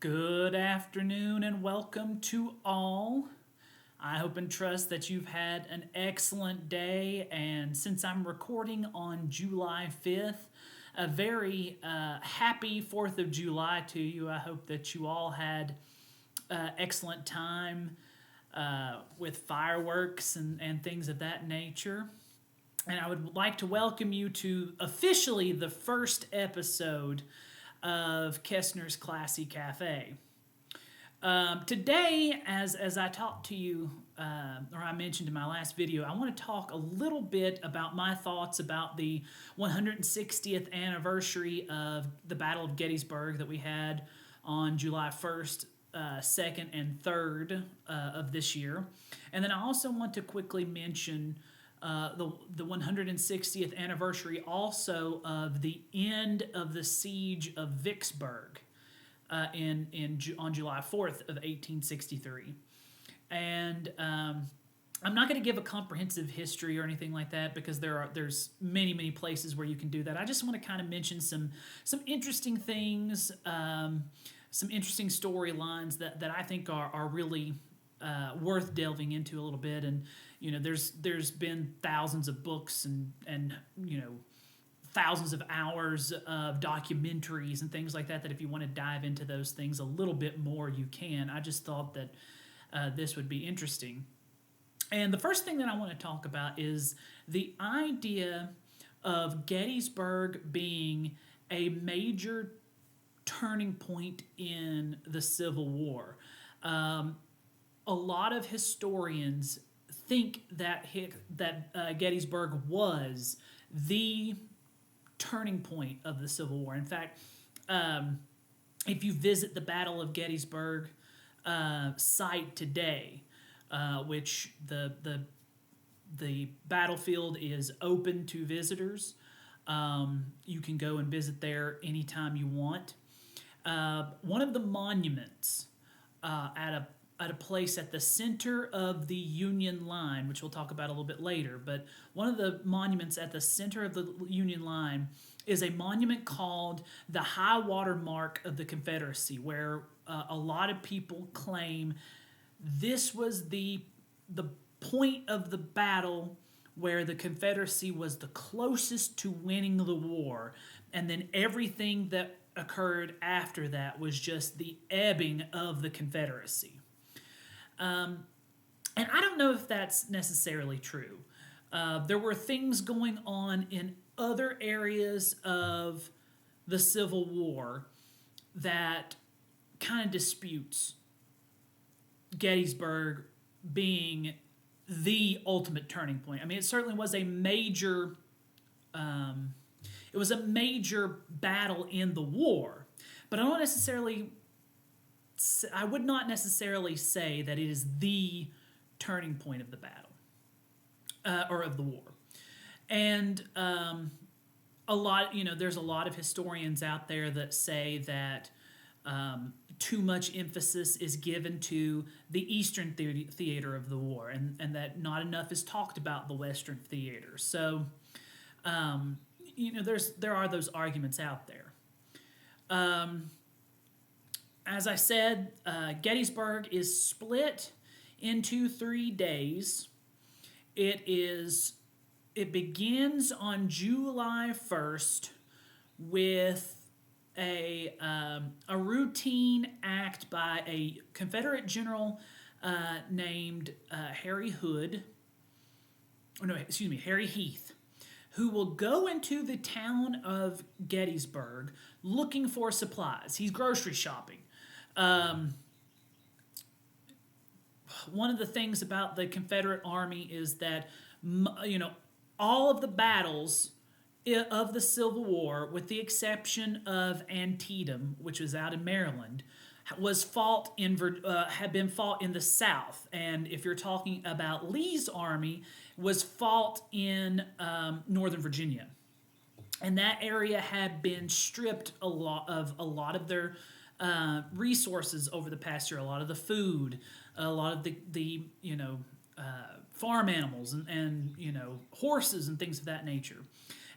Good afternoon and welcome to all. I hope and trust that you've had an excellent day. And since I'm recording on July 5th, a very happy 4th of July to you. I hope that you all had excellent time with fireworks and things of that nature. And I would like to welcome you to officially the first episode of Kessner's Classy Cafe. Today, as I talked to you, or I mentioned in my last video, I want to talk a little bit about my thoughts about the 160th anniversary of the Battle of Gettysburg that we had on July 1st, 2nd, and 3rd of this year. And then I also want to quickly mention the 160th anniversary also of the end of the siege of Vicksburg on July 4th of 1863. And I'm not going to give a comprehensive history or anything like that because there's many places where you can do that. I just want to kind of mention some interesting things, some interesting storylines that I think are really worth delving into a little bit. And there's been thousands of books and thousands of hours of documentaries and things like that if you want to dive into those things a little bit more, you can. I just thought that this would be interesting. And the first thing that I want to talk about is the idea of Gettysburg being a major turning point in the Civil War. A lot of historians think that Gettysburg was the turning point of the Civil War. In fact, if you visit the Battle of Gettysburg site today, which the battlefield is open to visitors, you can go and visit there anytime you want. One of the monuments at a place at the center of the Union line, which we'll talk about a little bit later, but one of the monuments at the center of the Union line is a monument called the High Water Mark of the Confederacy, where a lot of people claim this was the point of the battle where the Confederacy was the closest to winning the war, and then everything that occurred after that was just the ebbing of the Confederacy. And I don't know if that's necessarily true. There were things going on in other areas of the Civil War that kind of disputes Gettysburg being the ultimate turning point. I mean, it certainly was a major battle in the war, but I would not necessarily say that it is the turning point of the battle or of the war. And there's a lot of historians out there that say that too much emphasis is given to the Eastern theater of the war, and that not enough is talked about the Western theater. So, there are those arguments out there. As I said, Gettysburg is split into 3 days. It begins on July 1st with a routine act by a Confederate general named Harry Heath, who will go into the town of Gettysburg looking for supplies. He's grocery shopping. One of the things about the Confederate Army is that, all of the battles of the Civil War, with the exception of Antietam, which was out in Maryland, had been fought in the South. And if you're talking about Lee's army, was fought in Northern Virginia. And that area had been stripped a lot of their resources over the past year, a lot of the food, a lot of the farm animals and horses and things of that nature.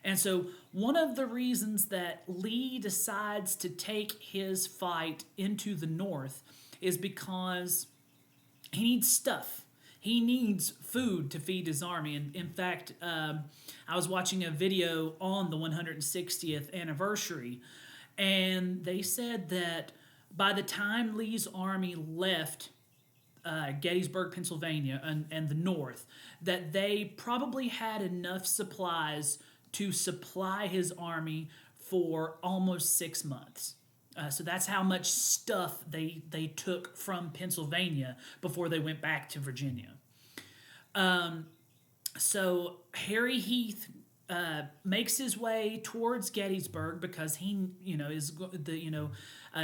And so, one of the reasons that Lee decides to take his fight into the north is because he needs stuff. He needs food to feed his army. And in fact, I was watching a video on the 160th anniversary, and they said that by the time Lee's army left Gettysburg, Pennsylvania, and the north, that they probably had enough supplies to supply his army for almost 6 months. So that's how much stuff they took from Pennsylvania before they went back to Virginia. So Harry Heath makes his way towards Gettysburg because he,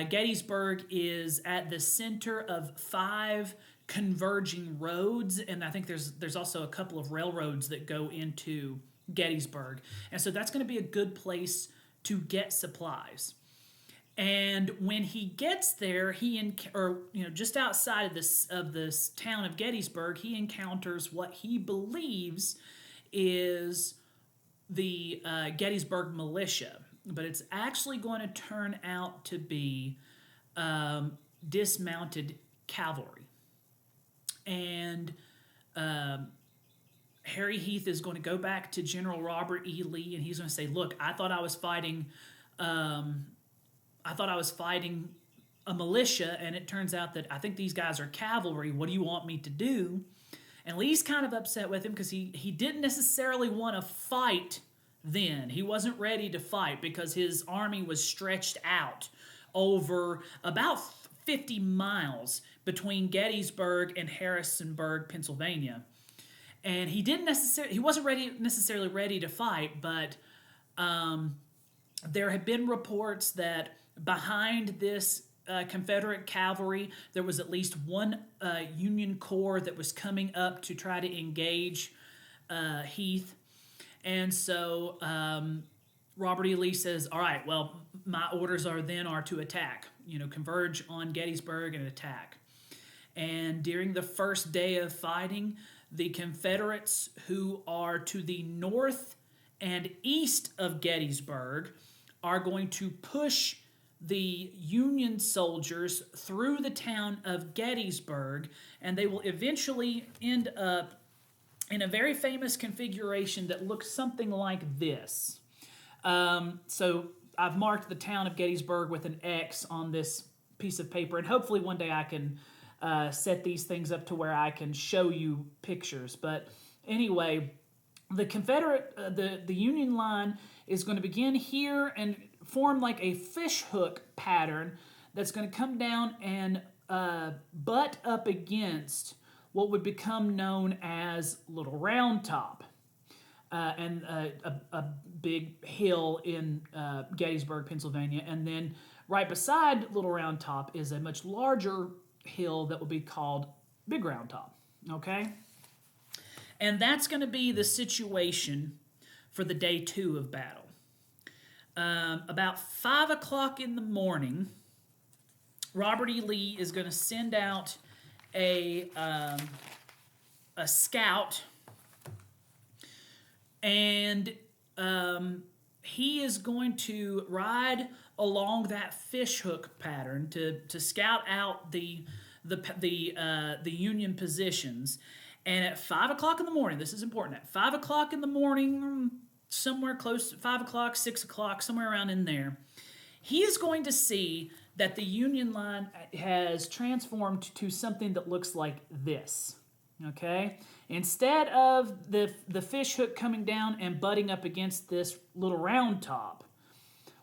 Gettysburg is at the center of 5 converging roads, and I think there's also a couple of railroads that go into Gettysburg, and so that's going to be a good place to get supplies. And when he gets there, just outside of this town of Gettysburg, he encounters what he believes is the Gettysburg militia, but it's actually going to turn out to be dismounted cavalry. And Harry Heath is going to go back to General Robert E. Lee, and he's going to say, "Look, I thought I was fighting a militia, and it turns out that I think these guys are cavalry. What do you want me to do?" And Lee's kind of upset with him because he didn't necessarily want to fight then. He wasn't ready to fight because his army was stretched out over about 50 miles between Gettysburg and Harrisonburg, Pennsylvania. And he wasn't necessarily ready to fight, but there had been reports that behind this Confederate cavalry, there was at least one Union corps that was coming up to try to engage Heath. And so Robert E. Lee says, "All right, well, my orders are to attack, converge on Gettysburg and attack." And during the first day of fighting, the Confederates who are to the north and east of Gettysburg are going to push the Union soldiers through the town of Gettysburg, and they will eventually end up in a very famous configuration that looks something like this. So I've marked the town of Gettysburg with an X on this piece of paper, and hopefully one day I can set these things up to where I can show you pictures. But anyway, the Confederate, the Union line is going to begin here and form like a fishhook pattern that's going to come down and butt up against what would become known as Little Round Top, and a big hill in Gettysburg, Pennsylvania. And then right beside Little Round Top is a much larger hill that will be called Big Round Top. Okay? And that's going to be the situation for the day 2 of battle. About 5 o'clock in the morning, Robert E. Lee is going to send out a scout, and he is going to ride along that fishhook pattern to scout out the Union positions. And at 5 o'clock in the morning, this is important, at 5 o'clock in the morning, somewhere close to 5 o'clock, 6 o'clock, somewhere around in there, he is going to see that the Union line has transformed to something that looks like this. Okay? Instead of the fishhook coming down and butting up against this Little Round Top,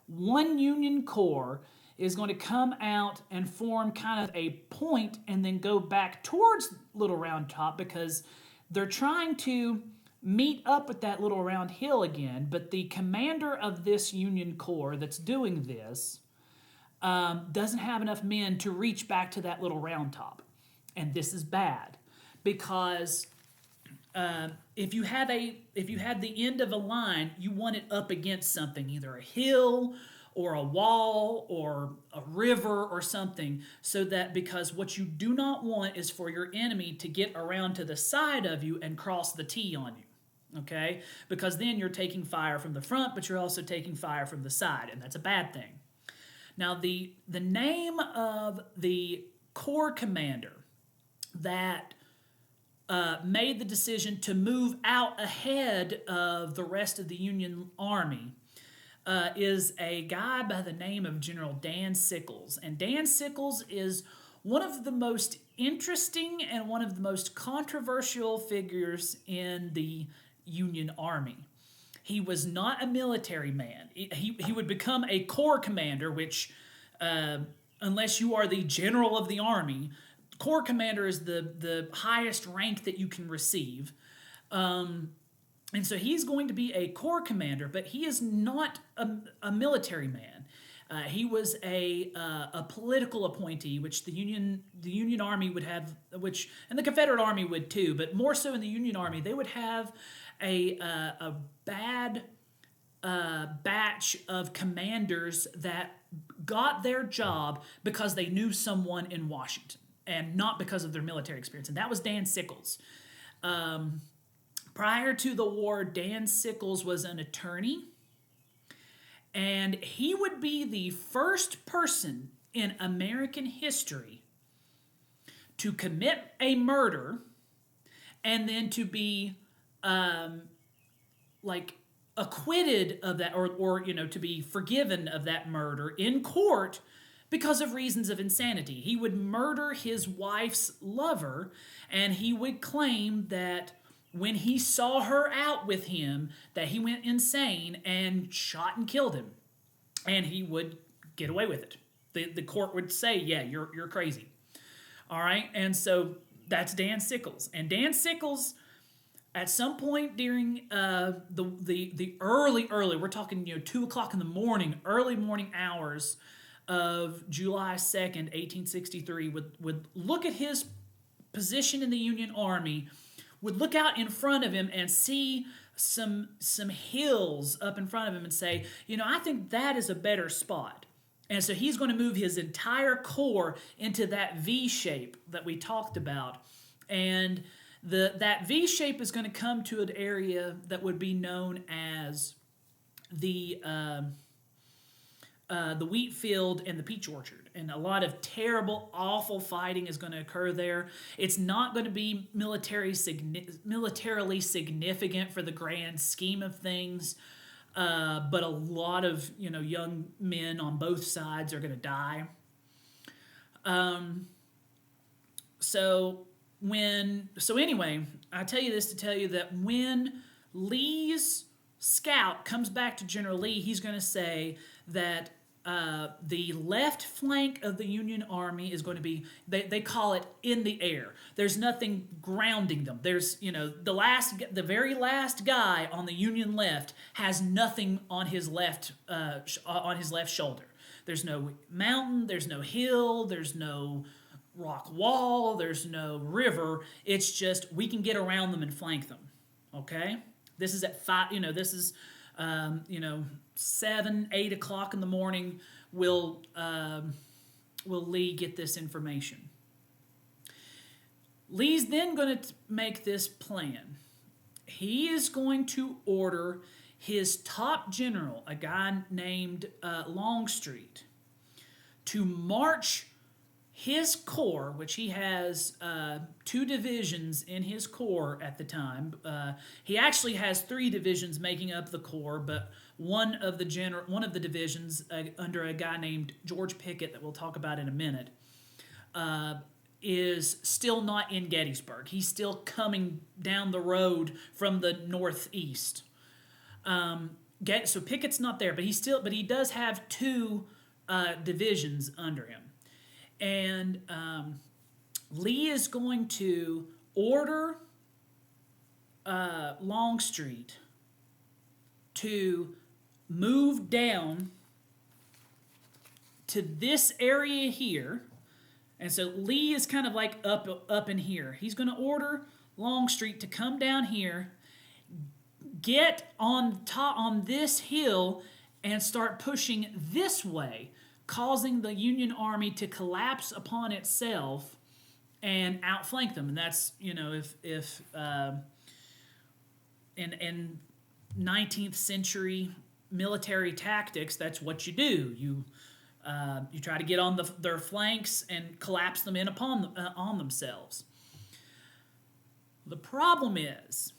one Union corps is going to come out and form kind of a point and then go back towards Little Round Top because they're trying to meet up with that Little Round Hill again, but the commander of this Union corps that's doing this doesn't have enough men to reach back to that Little Round Top. And this is bad because if you had the end of a line, you want it up against something, either a hill or a wall or a river or something, so that, because what you do not want is for your enemy to get around to the side of you and cross the T on you. okay? Because then you're taking fire from the front, but you're also taking fire from the side, and that's a bad thing. Now, the name of the Corps commander that made the decision to move out ahead of the rest of the Union Army is a guy by the name of General Dan Sickles. And Dan Sickles is one of the most interesting and one of the most controversial figures in the Union Army. He was not a military man. He would become a corps commander, which, unless you are the general of the army, corps commander is the highest rank that you can receive. And so he's going to be a corps commander, but he is not a military man. He was a political appointee, which the Union Army would have, and the Confederate Army would too, but more so in the Union Army, they would have a bad batch of commanders that got their job because they knew someone in Washington and not because of their military experience. And that was Dan Sickles. Prior to the war, Dan Sickles was an attorney, and he would be the first person in American history to commit a murder and then to be acquitted of that, or to be forgiven of that murder in court because of reasons of insanity. He would murder his wife's lover, and he would claim that when he saw her out with him, that he went insane and shot and killed him, and he would get away with it. The court would say, "Yeah, you're crazy." All right, and so that's Dan Sickles, and Dan Sickles, at some point during the early, we're talking 2:00 in the morning, early morning hours of July 2nd, 1863, would look at his position in the Union Army, would look out in front of him and see some hills up in front of him and say, I think that is a better spot. And so he's going to move his entire corps into that V shape that we talked about. And that V shape is going to come to an area that would be known as the wheat field and the peach orchard. And a lot of terrible, awful fighting is going to occur there. It's not going to be militarily significant for the grand scheme of things, but a lot of young men on both sides are going to die. So anyway, I tell you this to tell you that when Lee's scout comes back to General Lee, he's going to say that the left flank of the Union Army is going to be, they call it in the air. There's nothing grounding them. There's, the very last guy on the Union left has nothing on his left shoulder. There's no mountain, there's no hill, there's no rock wall, there's no river. It's just we can get around them and flank them. Okay? This is at 7, 8 o'clock in the morning, will Lee get this information. Lee's then going to make this plan. He is going to order his top general, a guy named Longstreet, to march his corps, which he has 2 divisions in his corps at the time. He actually has 3 divisions making up the corps, but one of the divisions under a guy named George Pickett that we'll talk about in a minute is still not in Gettysburg. He's still coming down the road from the northeast. So Pickett's not there, but he does have 2 divisions under him. And Lee is going to order Longstreet to move down to this area here. And so Lee is kind of like up in here. He's going to order Longstreet to come down here, get on this hill, and start pushing this way, causing the Union Army to collapse upon itself and outflank them. And that's, in 19th century military tactics, that's what you do. You try to get on their flanks and collapse them in on themselves. The problem is,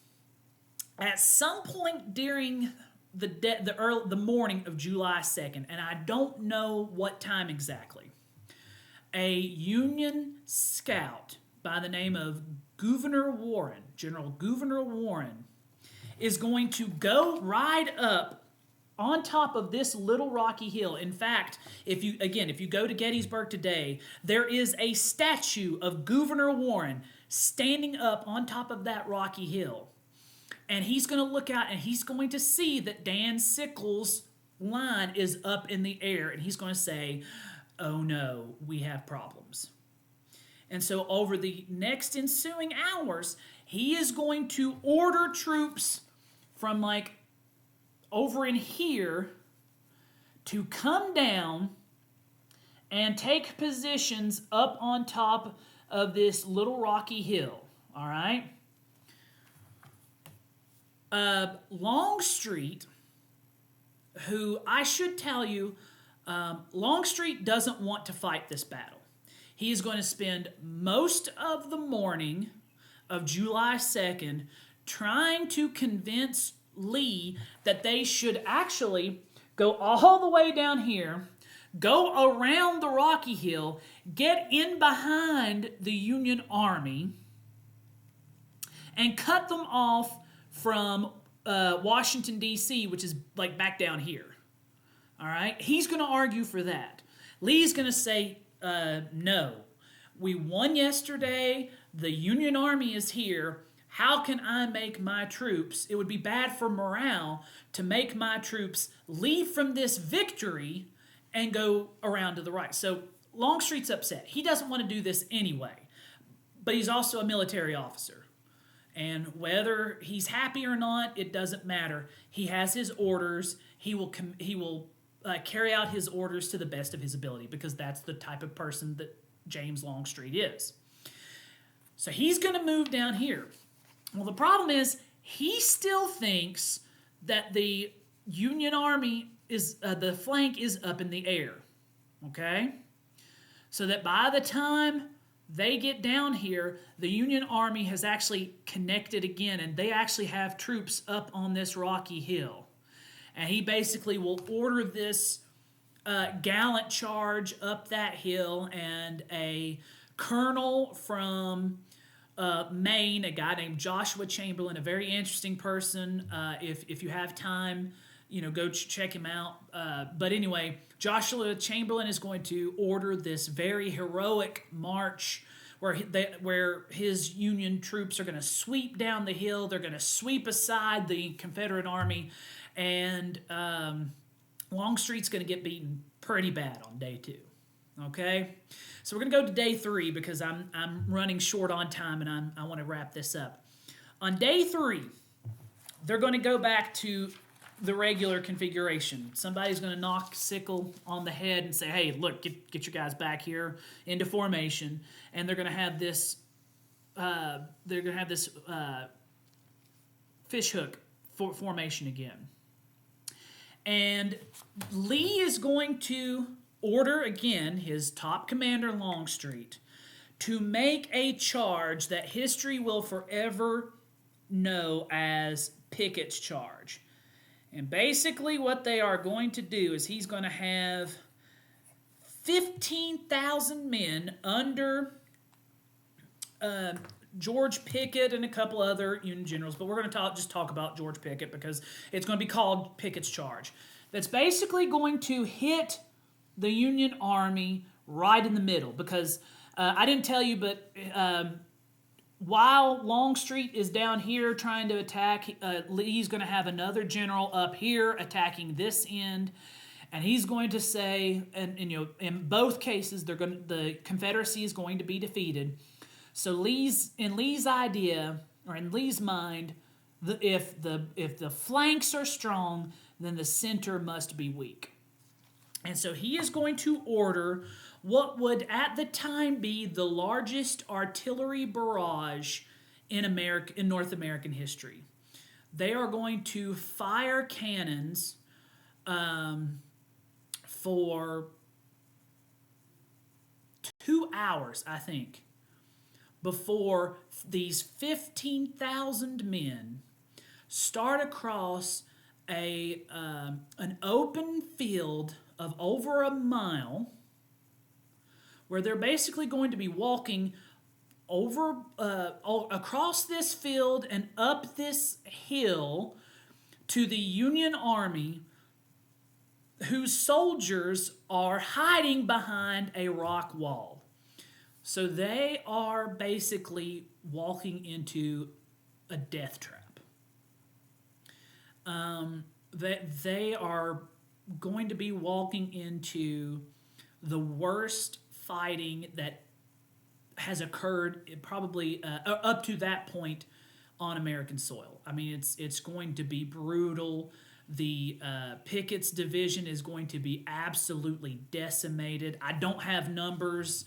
at some point during the morning of July 2nd, and I don't know what time exactly, a Union scout by the name of General Gouverneur Warren, is going to go ride up on top of this little rocky hill. In fact, if you go to Gettysburg today, there is a statue of Gouverneur Warren standing up on top of that rocky hill. And he's going to look out and he's going to see that Dan Sickles' line is up in the air. And he's going to say, oh no, we have problems. And so over the next ensuing hours, he is going to order troops from like over in here to come down and take positions up on top of this little rocky hill. All right? Longstreet, who I should tell you, Longstreet doesn't want to fight this battle. He is going to spend most of the morning of July 2nd trying to convince Lee that they should actually go all the way down here, go around the Rocky Hill, get in behind the Union Army, and cut them off from Washington, D.C., which is like back down here. All right? He's going to argue for that. Lee's going to say, no. We won yesterday. The Union Army is here. How can I make my troops? It would be bad for morale to make my troops leave from this victory and go around to the right. So Longstreet's upset. He doesn't want to do this anyway. But he's also a military officer. And whether he's happy or not, it doesn't matter. He has his orders. He will carry out his orders to the best of his ability, because that's the type of person that James Longstreet is. So he's going to move down here. Well, the problem is he still thinks that the Union Army the flank is up in the air. Okay? So that by the time they get down here, the Union Army has actually connected again, and they actually have troops up on this rocky hill. And he basically will order this gallant charge up that hill, and a colonel from Maine, a guy named Joshua Chamberlain, a very interesting person. If you have time, go check him out. But anyway, Joshua Chamberlain is going to order this very heroic march where his Union troops are going to sweep down the hill. They're going to sweep aside the Confederate army, and Longstreet's going to get beaten pretty bad on day 2. Okay? So we're going to go to day 3 because I'm running short on time and I want to wrap this up. On day 3, they're going to go back to the regular configuration. Somebody's going to knock Sickle on the head and say, hey, look, get your guys back here into formation. And they're going to have this fishhook formation again. And Lee is going to order again his top commander, Longstreet, to make a charge that history will forever know as Pickett's charge. And basically what they are going to do is he's going to have 15,000 men under George Pickett and a couple other Union generals, but we're going to just talk about George Pickett because it's going to be called Pickett's charge. That's basically going to hit the Union Army right in the middle, because I didn't tell you, but while Longstreet is down here trying to attack, Lee's going to have another general up here attacking this end, and he's going to say, and in both cases, the Confederacy is going to be defeated. So in Lee's idea, or in Lee's mind, if the flanks are strong, then the center must be weak. And so he is going to order what would at the time be the largest artillery barrage in North American history. they are going to fire cannons for 2 hours, I think, before these 15,000 men start across an open field of over a mile, where they're basically going to be walking over across this field and up this hill to the Union Army, whose soldiers are hiding behind a rock wall. So they are basically walking into a death trap. They are going to be walking into the worst fighting that has occurred probably up to that point on American soil. I mean, it's going to be brutal. The Pickett's division is going to be absolutely decimated. I don't have numbers.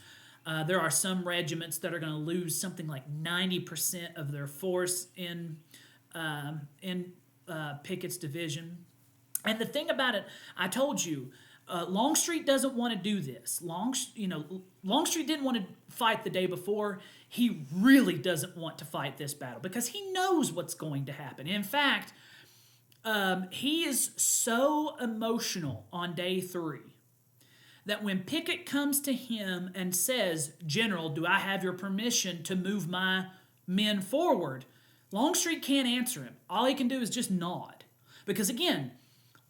There are some regiments that are going to lose something like 90% of their force in Pickett's division. And the thing about it, I told you, Longstreet doesn't want to do this. Longstreet didn't want to fight the day before. He really doesn't want to fight this battle because he knows what's going to happen. In fact, he is so emotional on day 3 that when Pickett comes to him and says, "General, do I have your permission to move my men forward?" Longstreet can't answer him. All he can do is just nod. Because again,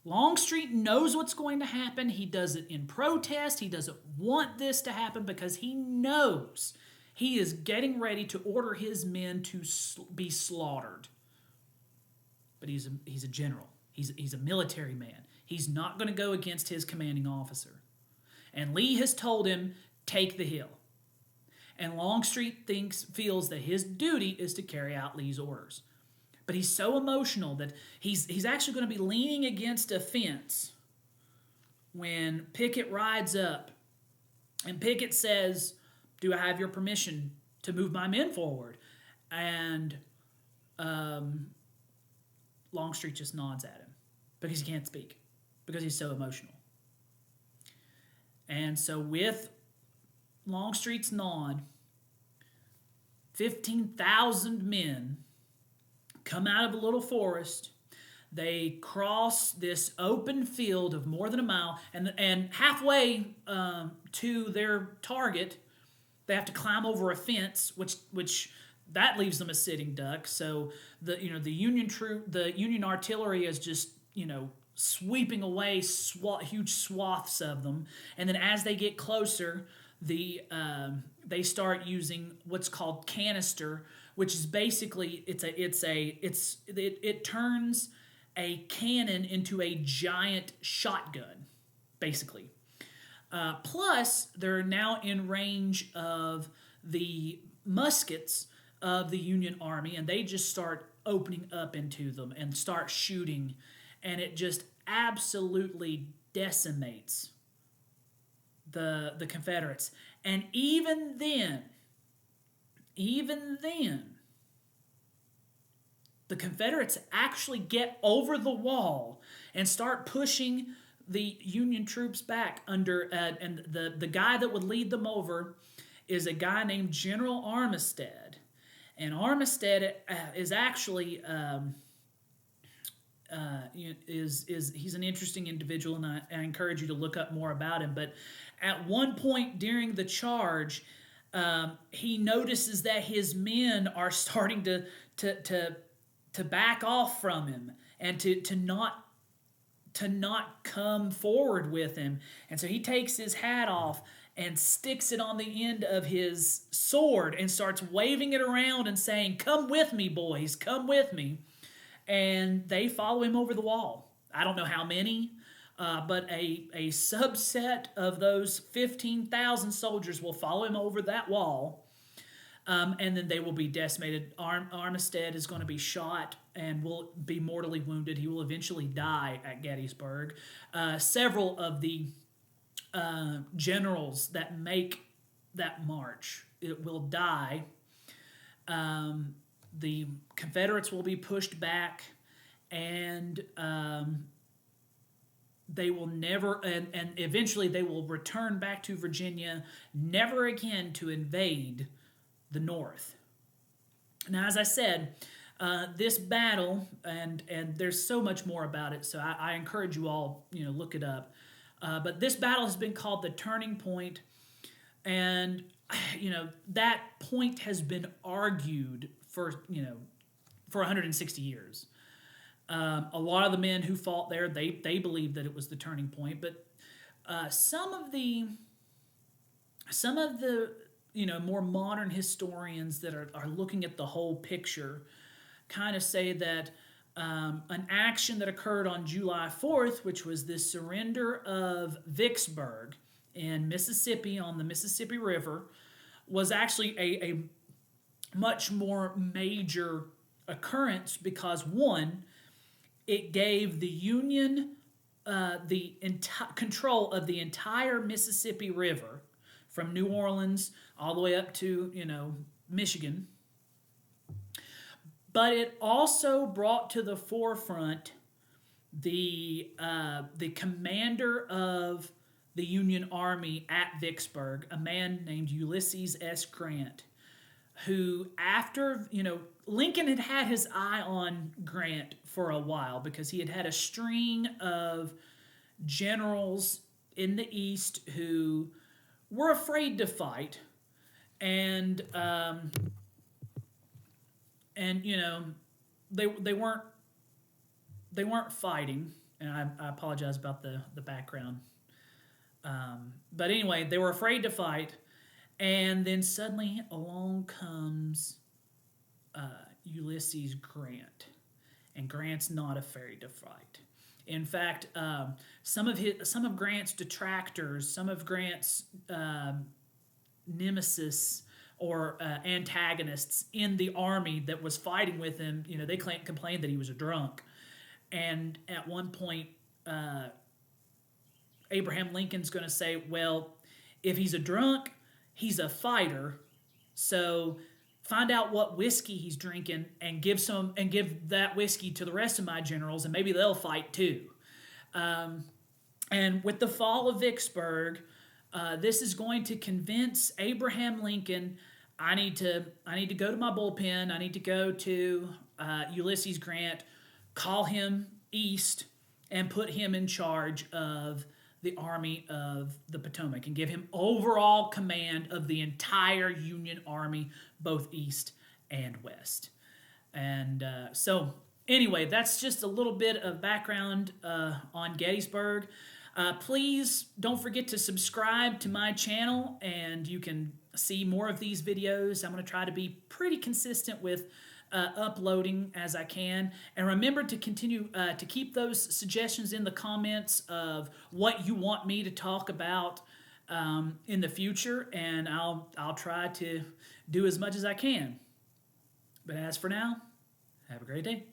Longstreet knows what's going to happen. He does it in protest. He doesn't want this to happen because he knows he is getting ready to order his men to be slaughtered. But he's a general. He's a military man. He's not going to go against his commanding officer. And Lee has told him, take the hill. And Longstreet feels that his duty is to carry out Lee's orders. But he's so emotional that he's actually going to be leaning against a fence when Pickett rides up. And Pickett says, "Do I have your permission to move my men forward?" And Longstreet just nods at him because he can't speak, because he's so emotional. And so with Longstreet's nod, 15,000 men come out of a little forest. They cross this open field of more than a mile, and halfway to their target, they have to climb over a fence, which that leaves them a sitting duck. So the Union artillery is just sweeping away huge swaths of them, and then as they get closer, they start using what's called canister, which is basically it turns a cannon into a giant shotgun, basically. Plus, they're now in range of the muskets of the Union Army, and they just start opening up into them and start shooting, and it just absolutely decimates the Confederates. And even then, the Confederates actually get over the wall and start pushing the Union troops back under, and the guy that would lead them over is a guy named General Armistead. And Armistead is actually he's an interesting individual, and I encourage you to look up more about him. But at one point during the charge, he notices that his men are starting to back off from him and to not come forward with him. And so he takes his hat off and sticks it on the end of his sword and starts waving it around and saying, "Come with me, boys, come with me." And they follow him over the wall. I don't know how many, but a subset of those 15,000 soldiers will follow him over that wall, and then they will be decimated. Armistead is going to be shot and will be mortally wounded. He will eventually die at Gettysburg. Several of the generals that make that march will die. The Confederates will be pushed back. and they will never, and eventually they will return back to Virginia, never again to invade the North. Now, as I said, this battle, and there's so much more about it, so I encourage you all, look it up. But this battle has been called the turning point, and that point has been argued for 160 years. A lot of the men who fought there, they believe that it was the turning point, but some of the more modern historians that are looking at the whole picture kind of say that an action that occurred on July 4th, which was the surrender of Vicksburg in Mississippi on the Mississippi River, was actually a much more major occurrence because, one, it gave the Union the control of the entire Mississippi River from New Orleans all the way up to, Michigan. But it also brought to the forefront the commander of the Union Army at Vicksburg, a man named Ulysses S. Grant, who after, Lincoln had had his eye on Grant for a while because he had had a string of generals in the East who were afraid to fight, and they weren't fighting, and I apologize about the background. But anyway, they were afraid to fight, and then suddenly along comes Ulysses Grant, and Grant's not afraid to fight. In fact, some of Grant's detractors, some of Grant's nemesis or antagonists in the army that was fighting with him, they complained that he was a drunk. And at one point, Abraham Lincoln's going to say, well, if he's a drunk, he's a fighter, so find out what whiskey he's drinking and give that whiskey to the rest of my generals, and maybe they'll fight too. And with the fall of Vicksburg, this is going to convince Abraham Lincoln, I need to go to my bullpen. I need to go to Ulysses Grant, call him east, and put him in charge of the Army of the Potomac and give him overall command of the entire Union Army, both east and west. And so anyway, that's just a little bit of background on Gettysburg. Please don't forget to subscribe to my channel, and you can see more of these videos. I'm going to try to be pretty consistent with uploading as I can. And remember to continue to keep those suggestions in the comments of what you want me to talk about in the future, and I'll try to do as much as I can. But as for now, have a great day.